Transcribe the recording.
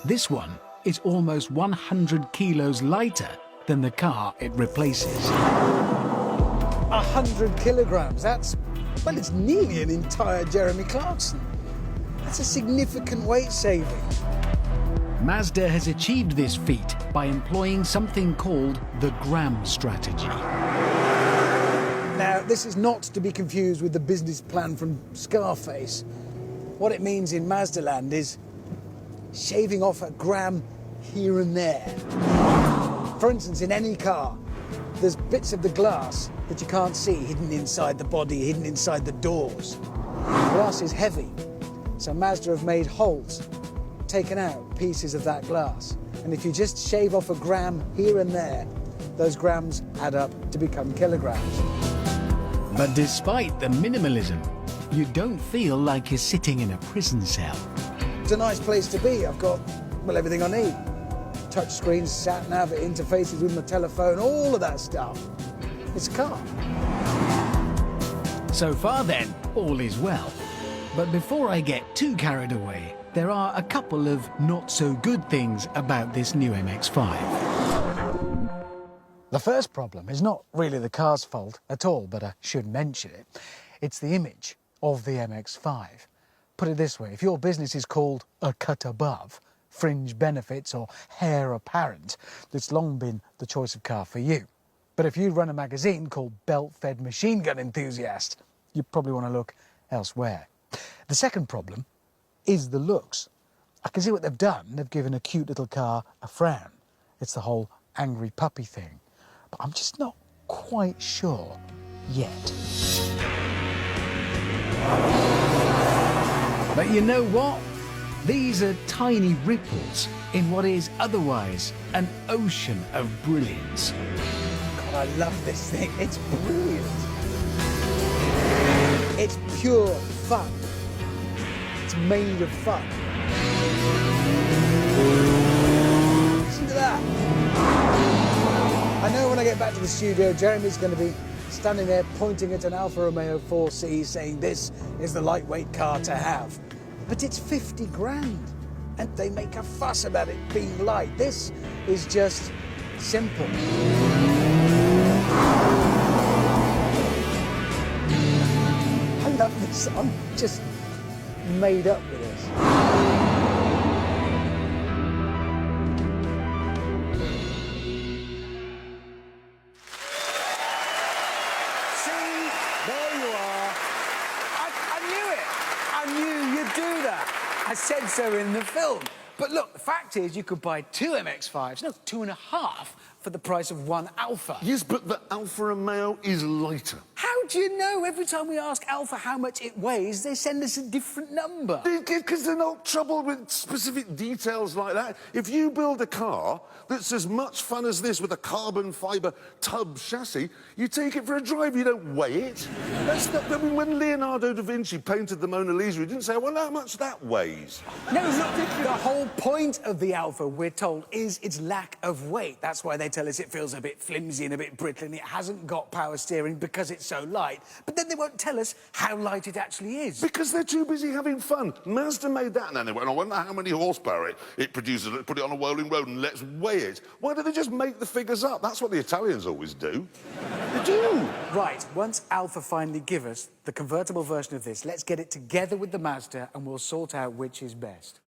This one is almost 100 kilos lighter than the car it replaces. 100 kilograms, well, it's nearly an entire Jeremy Clarkson. That's a significant weight saving. Mazda has achieved this feat by employing something called the gram strategy. Now, this is not to be confused with the business plan from Scarface. What it means in Mazda land is shaving off a gram here and there. For instance, in any car, there's bits of the glass that you can't see hidden inside the body, hidden inside the doors. The glass is heavy, so Mazda have made holes, taken out pieces of that glass. And if you just shave off a gram here and there, those grams add up to become kilograms. But despite the minimalism, you don't feel like you're sitting in a prison cell. It's a nice place to be. I've got, well, everything I need. Touch screens, sat nav, interfaces with my telephone, all of that stuff. It's a car. So far then, all is well. But before I get too carried away, there are a couple of not-so-good things about this new MX-5. The first problem is not really the car's fault at all, but I should mention it. It's the image of the MX-5. Put it this way, if your business is called a cut above, fringe benefits or heir apparent, it's long been the choice of car for you. But if you run a magazine called Belt-Fed Machine Gun Enthusiast, you probably want to look elsewhere. The second problem is the looks. I can see what they've done. They've given a cute little car a frown. It's the whole angry puppy thing. But I'm just not quite sure yet. But you know what? These are tiny ripples in what is otherwise an ocean of brilliance. God, I love this thing. It's brilliant. It's pure fun. It's made of fun. Listen to that. I know when I get back to the studio, Jeremy's going to be standing there pointing at an Alfa Romeo 4C saying this is the lightweight car to have. But it's 50 grand, and they make a fuss about it being light. This is just simple. I love this. I'm just made up with this. See, there you are. I knew it. I knew you'd do that. I said so in the film. But look, the fact is you could buy 2 MX-5s, no, 2.5, for the price of 1 Alfa. Yes, but the Alfa Romeo is lighter. How do you know? Every time we ask Alfa how much it weighs, they send us a different number. Because they're not troubled with specific details like that. If you build a car that's as much fun as this with a carbon fibre tub chassis, you take it for a drive, you don't weigh it. That's not, I mean, when Leonardo da Vinci painted the Mona Lisa, he didn't say, well, how much that weighs. No, look, the whole point of the Alfa, we're told, is its lack of weight. That's why they tell us it feels a bit flimsy and a bit brittle and it hasn't got power steering because it's so light. But then they won't tell us how light it actually is. Because they're too busy having fun. Mazda made that, and then they went, I wonder how many horsepower it produces. Let's put it on a rolling road and let's weigh it. Why do they just make the figures up? That's what the Italians always do. They do. Right, once Alfa finally give us the convertible version of this, let's get it together with the Mazda and we'll sort out which is best.